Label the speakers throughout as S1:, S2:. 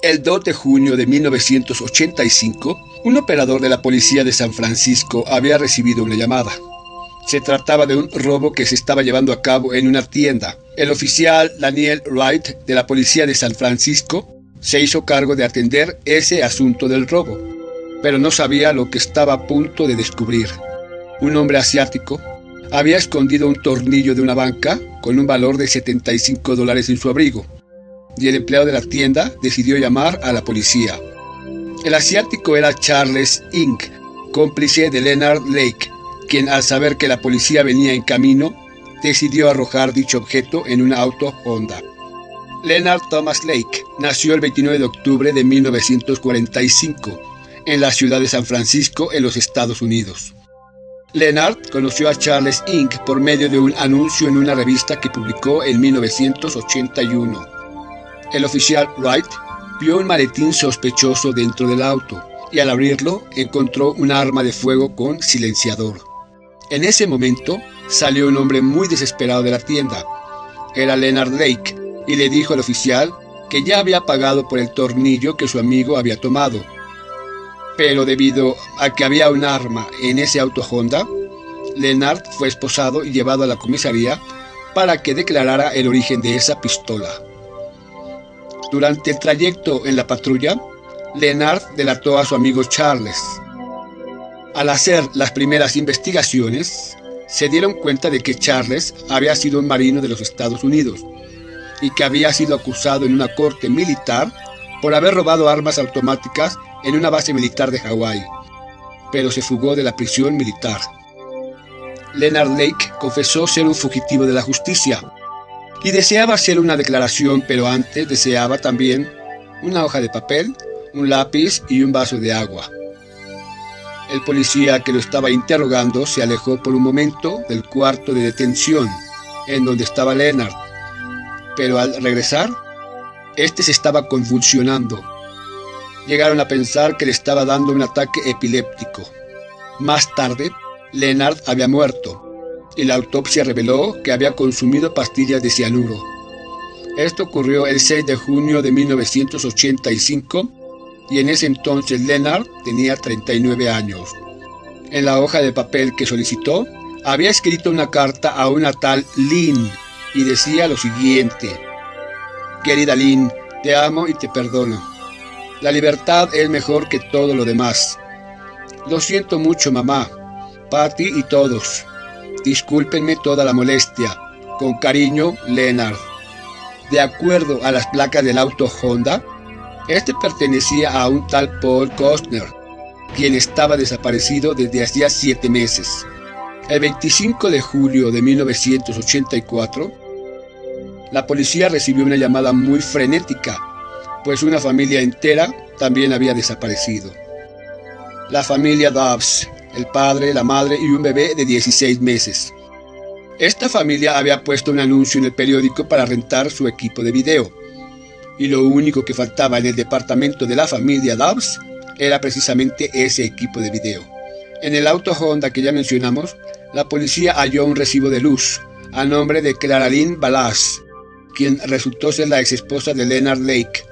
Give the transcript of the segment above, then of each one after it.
S1: El 2 de junio de 1985, un operador de la policía de San Francisco había recibido una llamada. Se trataba de un robo que se estaba llevando a cabo en una tienda. El oficial Daniel Wright de la policía de San Francisco se hizo cargo de atender ese asunto del robo, pero no sabía lo que estaba a punto de descubrir. Un hombre asiático había escondido un tornillo de una banca con un valor de $75 en su abrigo, y el empleado de la tienda decidió llamar a la policía. El asiático era Charles Ng, cómplice de Leonard Lake, quien al saber que la policía venía en camino, decidió arrojar dicho objeto en un auto Honda. Leonard Thomas Lake nació el 29 de octubre de 1945 en la ciudad de San Francisco, en los Estados Unidos. Leonard conoció a Charles Ng por medio de un anuncio en una revista que publicó en 1981. El oficial Wright vio un maletín sospechoso dentro del auto y al abrirlo encontró un arma de fuego con silenciador. En ese momento salió un hombre muy desesperado de la tienda. Era Leonard Lake y le dijo al oficial que ya había pagado por el tornillo que su amigo había tomado. Pero debido a que había un arma en ese auto Honda, Leonard fue esposado y llevado a la comisaría para que declarara el origen de esa pistola. Durante el trayecto en la patrulla, Leonard delató a su amigo Charles. Al hacer las primeras investigaciones, se dieron cuenta de que Charles había sido un marino de los Estados Unidos y que había sido acusado en una corte militar por haber robado armas automáticas en una base militar de Hawái, pero se fugó de la prisión militar. Leonard Lake confesó ser un fugitivo de la justicia y deseaba hacer una declaración, pero antes deseaba también una hoja de papel, un lápiz y un vaso de agua. El policía que lo estaba interrogando se alejó por un momento del cuarto de detención en donde estaba Leonard, pero al regresar, este se estaba convulsionando. Llegaron a pensar que le estaba dando un ataque epiléptico. Más tarde, Leonard había muerto y la autopsia reveló que había consumido pastillas de cianuro. Esto ocurrió el 6 de junio de 1985 y en ese entonces Leonard tenía 39 años. En la hoja de papel que solicitó, había escrito una carta a una tal Lynn y decía lo siguiente: «Querida Lynn, te amo y te perdono. La libertad es mejor que todo lo demás. Lo siento mucho, mamá, Patty y todos. Discúlpenme toda la molestia. Con cariño, Leonard». De acuerdo a las placas del auto Honda, este pertenecía a un tal Paul Costner, quien estaba desaparecido desde hacía 7 meses. El 25 de julio de 1984, la policía recibió una llamada muy frenética, pues una familia entera también había desaparecido. La familia Dobbs, el padre, la madre y un bebé de 16 meses. Esta familia había puesto un anuncio en el periódico para rentar su equipo de video, y lo único que faltaba en el departamento de la familia Dobbs era precisamente ese equipo de video. En el auto Honda que ya mencionamos, la policía halló un recibo de luz a nombre de Clara Lynn Balazs, quien resultó ser la exesposa de Leonard Lake.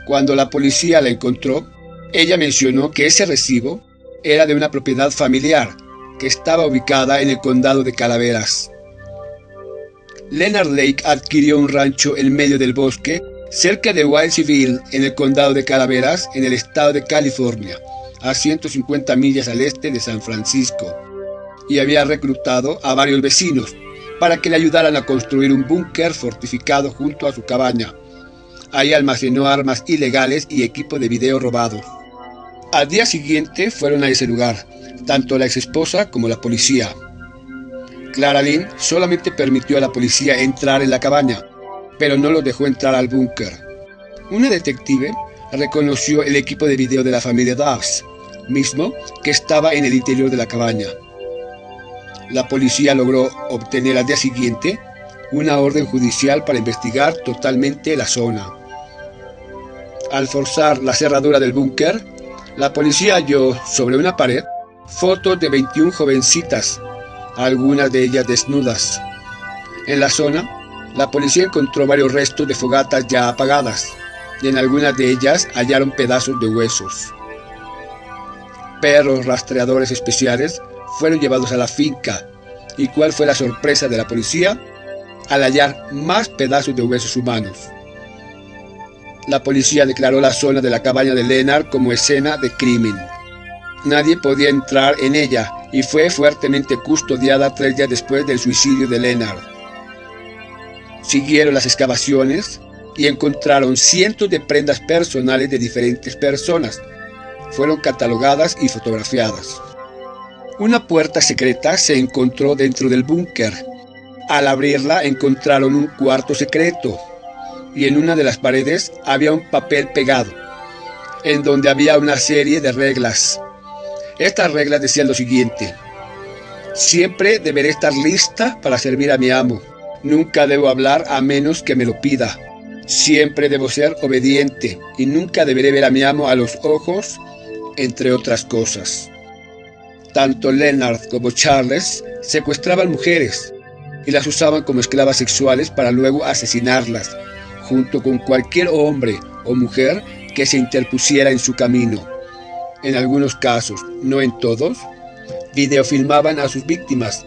S1: Cuando la policía la encontró, ella mencionó que ese recibo era de una propiedad familiar que estaba ubicada en el condado de Calaveras. Leonard Lake adquirió un rancho en medio del bosque cerca de Wilseyville, en el condado de Calaveras, en el estado de California, a 150 millas al este de San Francisco, y había reclutado a varios vecinos para que le ayudaran a construir un búnker fortificado junto a su cabaña. Ahí almacenó armas ilegales y equipo de video robados. Al día siguiente fueron a ese lugar, tanto la exesposa como la policía. Clara Lynn solamente permitió a la policía entrar en la cabaña, pero no los dejó entrar al búnker. Una detective reconoció el equipo de video de la familia Dobbs, mismo que estaba en el interior de la cabaña. La policía logró obtener al día siguiente una orden judicial para investigar totalmente la zona. Al forzar la cerradura del búnker, la policía halló sobre una pared fotos de 21 jovencitas, algunas de ellas desnudas. En la zona, la policía encontró varios restos de fogatas ya apagadas, y en algunas de ellas hallaron pedazos de huesos. Perros rastreadores especiales fueron llevados a la finca. ¿Y cuál fue la sorpresa de la policía? Al hallar más pedazos de huesos humanos. La policía declaró la zona de la cabaña de Leonard como escena de crimen. Nadie podía entrar en ella y fue fuertemente custodiada 3 días después del suicidio de Leonard. Siguieron las excavaciones y encontraron cientos de prendas personales de diferentes personas. Fueron catalogadas y fotografiadas. Una puerta secreta se encontró dentro del búnker. Al abrirla encontraron un cuarto secreto y en una de las paredes había un papel pegado, en donde había una serie de reglas. Estas reglas decían lo siguiente: siempre deberé estar lista para servir a mi amo. Nunca debo hablar a menos que me lo pida. Siempre debo ser obediente y nunca deberé ver a mi amo a los ojos, entre otras cosas. Tanto Leonard como Charles secuestraban mujeres y las usaban como esclavas sexuales para luego asesinarlas, junto con cualquier hombre o mujer que se interpusiera en su camino. En algunos casos, no en todos, videofilmaban a sus víctimas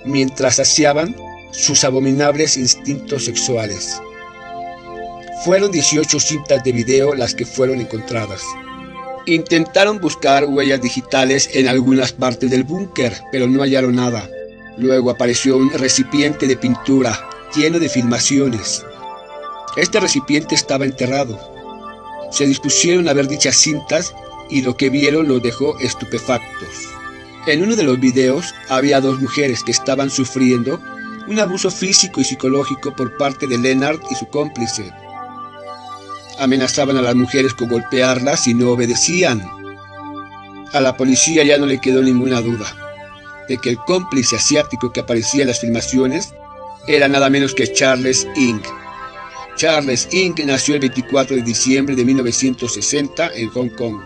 S1: mientras saciaban sus abominables instintos sexuales. Fueron 18 cintas de video las que fueron encontradas. Intentaron buscar huellas digitales en algunas partes del búnker, pero no hallaron nada. Luego apareció un recipiente de pintura lleno de filmaciones. Este recipiente estaba enterrado. Se dispusieron a ver dichas cintas y lo que vieron los dejó estupefactos. En uno de los videos había 2 mujeres que estaban sufriendo un abuso físico y psicológico por parte de Leonard y su cómplice. Amenazaban a las mujeres con golpearlas si no obedecían. A la policía ya no le quedó ninguna duda de que el cómplice asiático que aparecía en las filmaciones era nada menos que Charles Ng. Charles Ng nació el 24 de diciembre de 1960 en Hong Kong.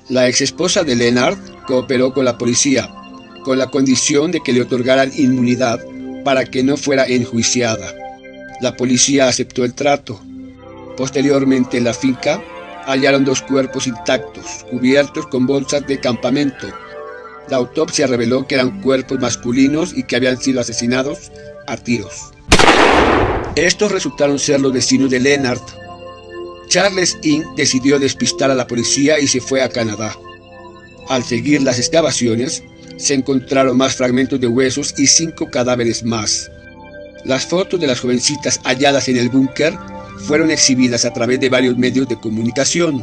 S1: La ex esposa de Leonard cooperó con la policía, con la condición de que le otorgaran inmunidad para que no fuera enjuiciada. La policía aceptó el trato. Posteriormente en la finca hallaron 2 cuerpos intactos, cubiertos con bolsas de campamento. La autopsia reveló que eran cuerpos masculinos y que habían sido asesinados a tiros. Estos resultaron ser los vecinos de Leonard. Charles Ng decidió despistar a la policía y se fue a Canadá. Al seguir las excavaciones, se encontraron más fragmentos de huesos y 5 cadáveres más. Las fotos de las jovencitas halladas en el búnker fueron exhibidas a través de varios medios de comunicación.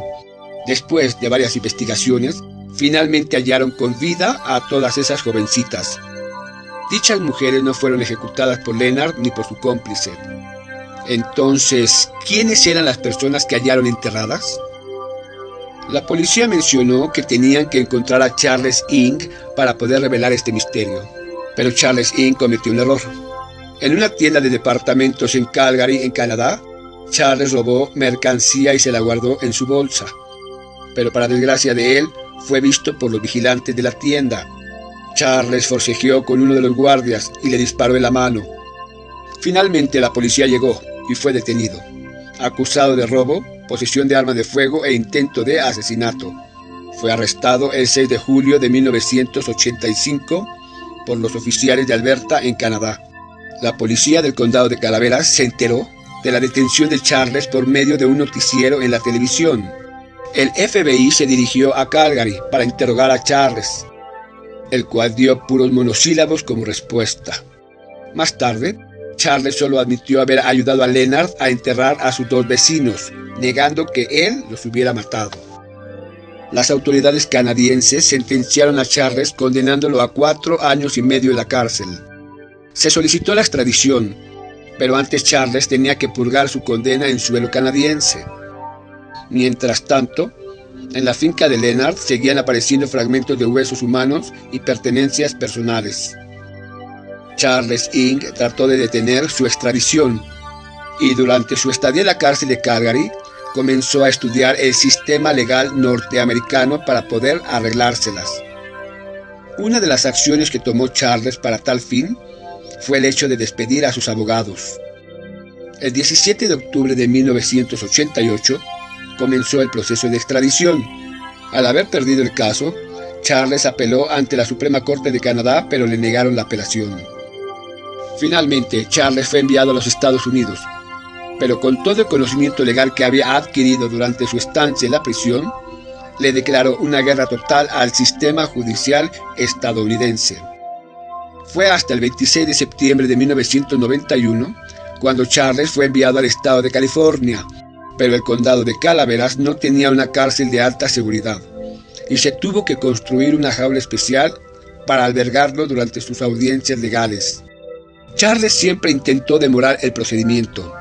S1: Después de varias investigaciones, finalmente hallaron con vida a todas esas jovencitas. Dichas mujeres no fueron ejecutadas por Leonard ni por su cómplice. Entonces, ¿quiénes eran las personas que hallaron enterradas? La policía mencionó que tenían que encontrar a Charles Ng para poder revelar este misterio. Pero Charles Ng cometió un error. En una tienda de departamentos en Calgary, en Canadá, Charles robó mercancía y se la guardó en su bolsa. Pero para desgracia de él, fue visto por los vigilantes de la tienda. Charles forcejeó con uno de los guardias y le disparó en la mano. Finalmente la policía llegó y fue detenido, acusado de robo, posesión de arma de fuego e intento de asesinato. Fue arrestado el 6 de julio de 1985 por los oficiales de Alberta, en Canadá. La policía del condado de Calaveras se enteró de la detención de Charles por medio de un noticiero en la televisión. El FBI se dirigió a Calgary para interrogar a Charles, el cual dio puros monosílabos como respuesta. Más tarde, Charles solo admitió haber ayudado a Leonard a enterrar a sus 2 vecinos, negando que él los hubiera matado. Las autoridades canadienses sentenciaron a Charles condenándolo a 4 años y medio en la cárcel. Se solicitó la extradición, pero antes Charles tenía que purgar su condena en suelo canadiense. Mientras tanto, en la finca de Leonard seguían apareciendo fragmentos de huesos humanos y pertenencias personales. Charles Ng trató de detener su extradición y durante su estadía en la cárcel de Calgary comenzó a estudiar el sistema legal norteamericano para poder arreglárselas. Una de las acciones que tomó Charles para tal fin fue el hecho de despedir a sus abogados. El 17 de octubre de 1988, comenzó el proceso de extradición. Al haber perdido el caso, Charles apeló ante la Suprema Corte de Canadá, pero le negaron la apelación. Finalmente, Charles fue enviado a los Estados Unidos, pero con todo el conocimiento legal que había adquirido durante su estancia en la prisión, le declaró una guerra total al sistema judicial estadounidense. Fue hasta el 26 de septiembre de 1991 cuando Charles fue enviado al estado de California, pero el condado de Calaveras no tenía una cárcel de alta seguridad, y se tuvo que construir una jaula especial para albergarlo durante sus audiencias legales. Charles siempre intentó demorar el procedimiento.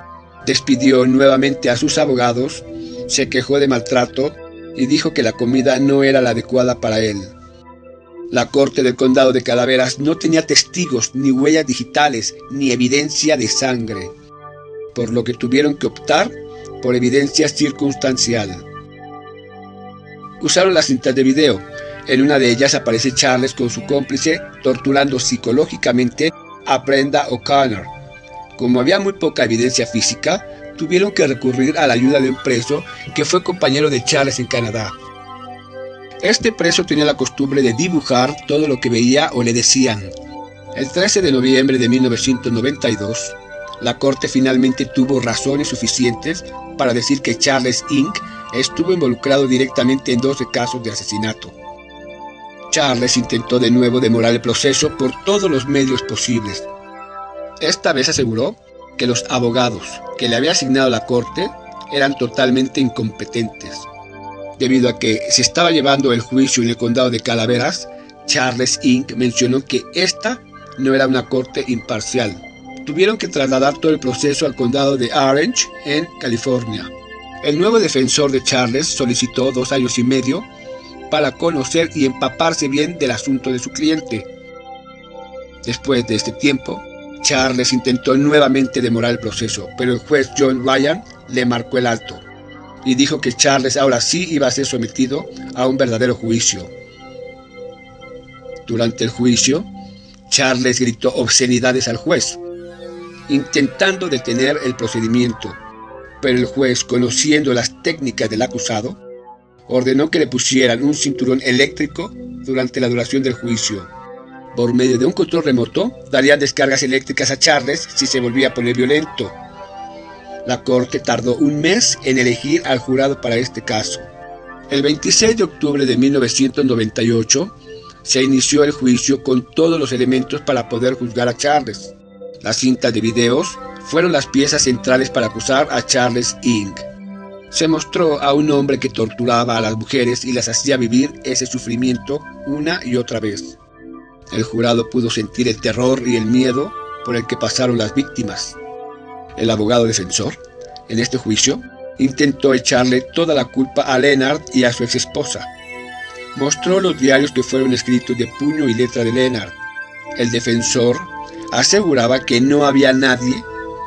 S1: Despidió nuevamente a sus abogados, se quejó de maltrato y dijo que la comida no era la adecuada para él. La corte del condado de Calaveras no tenía testigos, ni huellas digitales, ni evidencia de sangre, por lo que tuvieron que optar por evidencia circunstancial. Usaron las cintas de video. En una de ellas aparece Charles con su cómplice torturando psicológicamente a Brenda O'Connor. Como había muy poca evidencia física, tuvieron que recurrir a la ayuda de un preso que fue compañero de Charles en Canadá. Este preso tenía la costumbre de dibujar todo lo que veía o le decían. El 13 de noviembre de 1992, la corte finalmente tuvo razones suficientes para decir que Charles Inc. estuvo involucrado directamente en 12 casos de asesinato. Charles intentó de nuevo demorar el proceso por todos los medios posibles. Esta vez aseguró que los abogados que le había asignado la corte eran totalmente incompetentes. Debido a que se estaba llevando el juicio en el condado de Calaveras, Charles Inc. mencionó que esta no era una corte imparcial. Tuvieron que trasladar todo el proceso al condado de Orange, en California. El nuevo defensor de Charles solicitó 2 años y medio para conocer y empaparse bien del asunto de su cliente. Después de este tiempo, Charles intentó nuevamente demorar el proceso, pero el juez John Ryan le marcó el alto y dijo que Charles ahora sí iba a ser sometido a un verdadero juicio. Durante el juicio, Charles gritó obscenidades al juez, intentando detener el procedimiento, pero el juez, conociendo las técnicas del acusado, ordenó que le pusieran un cinturón eléctrico durante la duración del juicio. Por medio de un control remoto, darían descargas eléctricas a Charles si se volvía a poner violento. La corte tardó un mes en elegir al jurado para este caso. El 26 de octubre de 1998 se inició el juicio con todos los elementos para poder juzgar a Charles. Las cintas de videos fueron las piezas centrales para acusar a Charles Inc. Se mostró a un hombre que torturaba a las mujeres y las hacía vivir ese sufrimiento una y otra vez. El jurado pudo sentir el terror y el miedo por el que pasaron las víctimas. El abogado defensor, en este juicio, intentó echarle toda la culpa a Leonard y a su exesposa. Mostró los diarios que fueron escritos de puño y letra de Leonard. El defensor aseguraba que no había nadie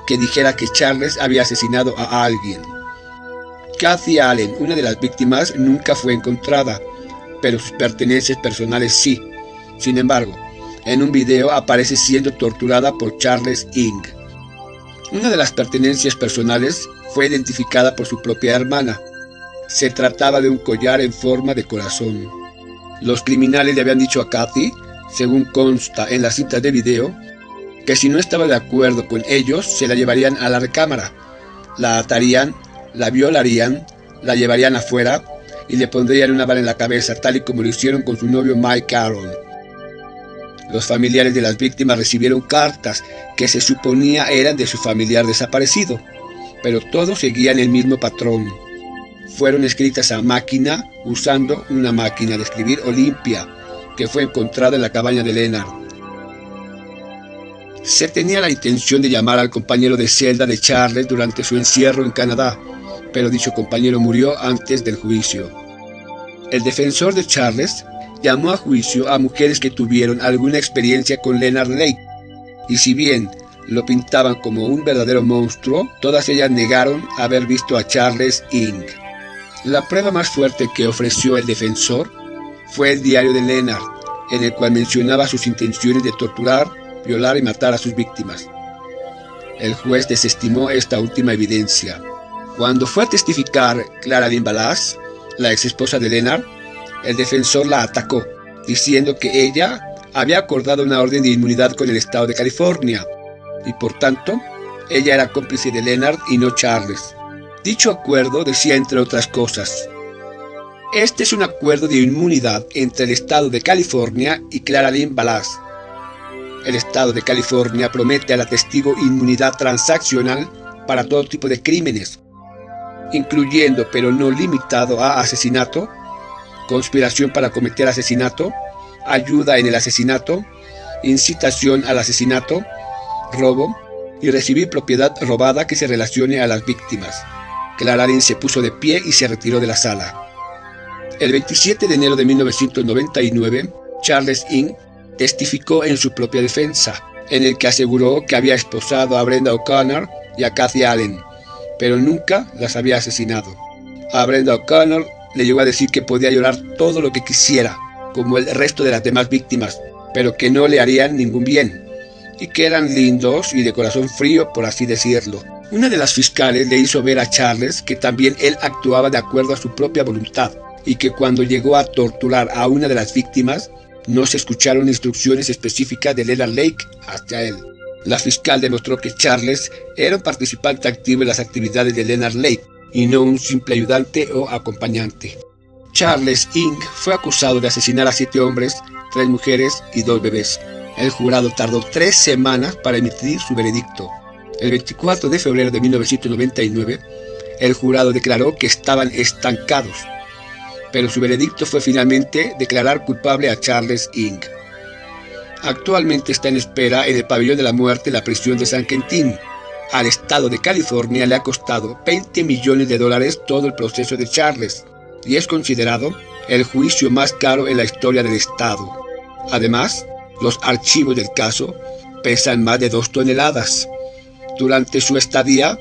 S1: que dijera que Charles había asesinado a alguien. Kathy Allen, una de las víctimas, nunca fue encontrada, pero sus pertenencias personales sí. Sin embargo, en un video aparece siendo torturada por Charles Inc. Una de las pertenencias personales fue identificada por su propia hermana. Se trataba de un collar en forma de corazón. Los criminales le habían dicho a Kathy, según consta en las cintas de video, que si no estaba de acuerdo con ellos, se la llevarían a la recámara, la atarían, la violarían, la llevarían afuera y le pondrían una bala en la cabeza, tal y como lo hicieron con su novio Mike Carroll. Los familiares de las víctimas recibieron cartas que se suponía eran de su familiar desaparecido, pero todos seguían el mismo patrón. Fueron escritas a máquina usando una máquina de escribir Olympia, que fue encontrada en la cabaña de Leonard. Se tenía la intención de llamar al compañero de celda de Charles durante su encierro en Canadá, pero dicho compañero murió antes del juicio. El defensor de Charles llamó a juicio a mujeres que tuvieron alguna experiencia con Leonard Lake, y si bien lo pintaban como un verdadero monstruo, todas ellas negaron haber visto a Charles Inc. La prueba más fuerte que ofreció el defensor fue el diario de Leonard, en el cual mencionaba sus intenciones de torturar, violar y matar a sus víctimas. El juez desestimó esta última evidencia. Cuando fue a testificar Clara Lynn Ballas, la ex esposa de Leonard, el defensor la atacó, diciendo que ella había acordado una orden de inmunidad con el estado de California, y por tanto, ella era cómplice de Leonard y no Charles. Dicho acuerdo decía, entre otras cosas: este es un acuerdo de inmunidad entre el estado de California y Clara Lynn Ballas. El estado de California promete a la testigo inmunidad transaccional para todo tipo de crímenes, incluyendo pero no limitado a asesinato, conspiración para cometer asesinato, ayuda en el asesinato, incitación al asesinato, robo y recibir propiedad robada que se relacione a las víctimas. Clara Lynn se puso de pie y se retiró de la sala. El 27 de enero de 1999, Charles Ng testificó en su propia defensa, en el que aseguró que había esposado a Brenda O'Connor y a Kathy Allen, pero nunca las había asesinado. A Brenda O'Connor le llegó a decir que podía llorar todo lo que quisiera, como el resto de las demás víctimas, pero que no le harían ningún bien, y que eran lindos y de corazón frío, por así decirlo. Una de las fiscales le hizo ver a Charles que también él actuaba de acuerdo a su propia voluntad, y que cuando llegó a torturar a una de las víctimas, no se escucharon instrucciones específicas de Leonard Lake hacia él. La fiscal demostró que Charles era un participante activo en las actividades de Leonard Lake, y no un simple ayudante o acompañante. Charles Ng fue acusado de asesinar a 7 hombres, 3 mujeres y 2 bebés. El jurado tardó 3 semanas para emitir su veredicto. El 24 de febrero de 1999, el jurado declaró que estaban estancados, pero su veredicto fue finalmente declarar culpable a Charles Ng. Actualmente está en espera en el pabellón de la muerte en la prisión de San Quentin. Al estado de California le ha costado $20 millones todo el proceso de Charles, y es considerado el juicio más caro en la historia del estado. Además, los archivos del caso pesan más de 2 toneladas. Durante su estadía,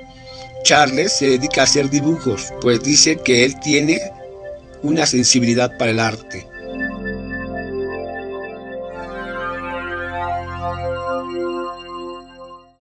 S1: Charles se dedica a hacer dibujos, pues dice que él tiene una sensibilidad para el arte.